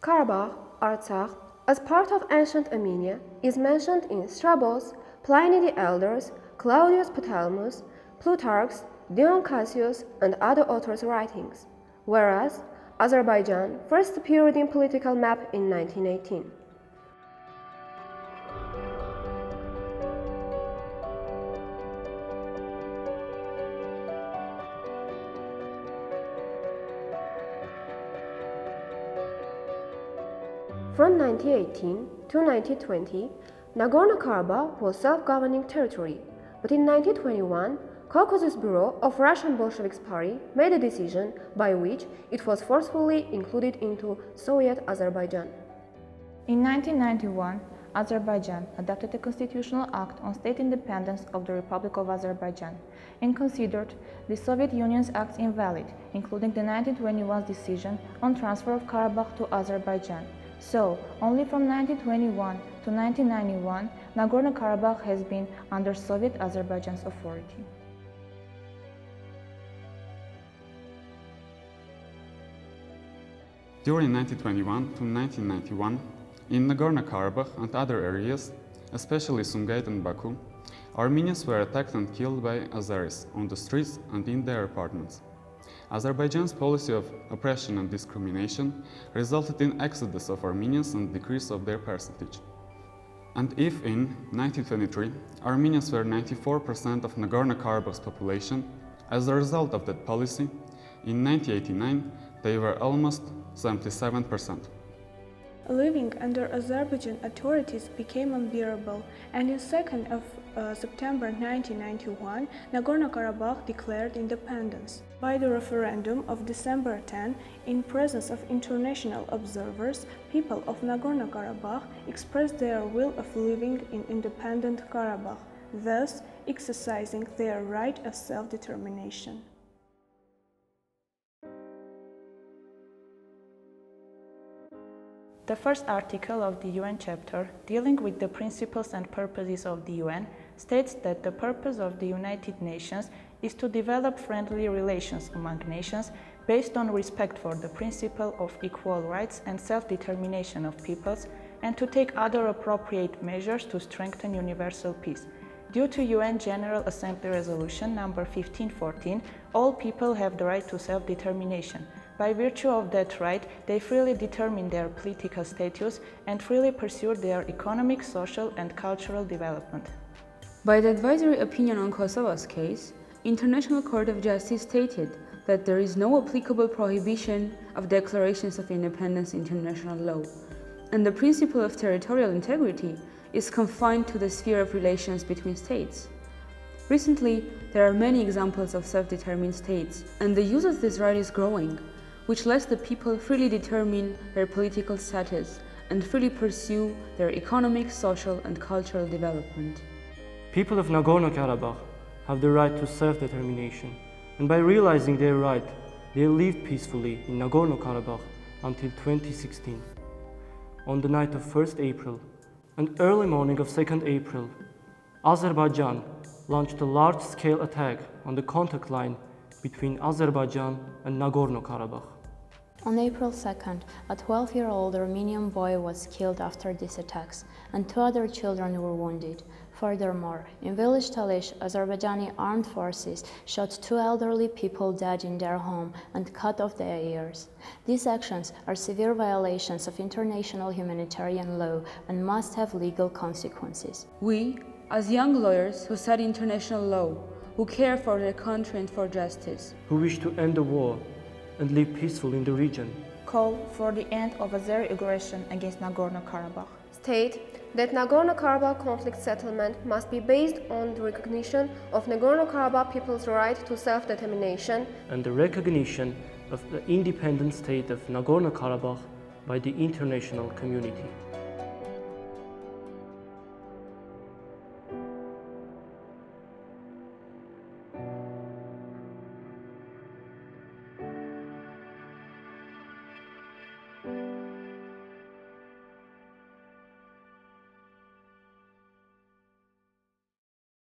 Karabakh, Artsakh, as part of ancient Armenia, is mentioned in Strabos, Pliny the Elder's, Claudius Ptolemy's, Plutarch's, Dion Cassius, and other authors' writings, whereas Azerbaijan first appeared in political map in 1918. From 1918 to 1920, Nagorno Karabakh was self-governing territory, but in 1921, Caucasus Bureau of Russian Bolsheviks Party made a decision by which it was forcefully included into Soviet Azerbaijan. In 1991, Azerbaijan adopted a constitutional act on state independence of the Republic of Azerbaijan and considered the Soviet Union's acts invalid, including the 1921 decision on transfer of Karabakh to Azerbaijan. So, only from 1921 to 1991, Nagorno-Karabakh has been under Soviet Azerbaijan's authority. During 1921 to 1991, in Nagorno-Karabakh and other areas, especially Sumgait and Baku, Armenians were attacked and killed by Azeris on the streets and in their apartments. Azerbaijan's policy of oppression and discrimination resulted in exodus of Armenians and decrease of their percentage. And if in 1923 Armenians were 94% of Nagorno-Karabakh's population, as a result of that policy, in 1989 they were almost 77%. Living under Azerbaijan authorities became unbearable, and on 2nd of September 1991, Nagorno-Karabakh declared independence. By the referendum of December 10, in presence of international observers, people of Nagorno-Karabakh expressed their will of living in independent Karabakh, thus exercising their right of self-determination. The first article of the UN chapter, dealing with the principles and purposes of the UN, states that the purpose of the United Nations is to develop friendly relations among nations based on respect for the principle of equal rights and self-determination of peoples, and to take other appropriate measures to strengthen universal peace. Due to UN General Assembly Resolution number 1514, all people have the right to self-determination. By virtue of that right, they freely determine their political status and freely pursue their economic, social, and cultural development. By the advisory opinion on Kosovo's case, International Court of Justice stated that there is no applicable prohibition of declarations of independence in international law, and the principle of territorial integrity is confined to the sphere of relations between states. Recently, there are many examples of self-determined states, and the use of this right is growing, which lets the people freely determine their political status and freely pursue their economic, social, and cultural development. People of Nagorno-Karabakh have the right to self-determination, and by realizing their right, they lived peacefully in Nagorno-Karabakh until 2016. On the night of 1st April and early morning of 2nd April, Azerbaijan launched a large-scale attack on the contact line between Azerbaijan and Nagorno-Karabakh. On April 2nd, a 12-year-old Armenian boy was killed after these attacks, and 2 other children were wounded. Furthermore, in village Talish, Azerbaijani armed forces shot 2 elderly people dead in their home and cut off their ears. These actions are severe violations of international humanitarian law and must have legal consequences. We, as young lawyers who study international law, who care for their country and for justice, who wish to end the war and live peaceful in the region, call for the end of Azeri aggression against Nagorno-Karabakh. State that Nagorno-Karabakh conflict settlement must be based on the recognition of Nagorno-Karabakh people's right to self-determination and the recognition of the independent state of Nagorno-Karabakh by the international community.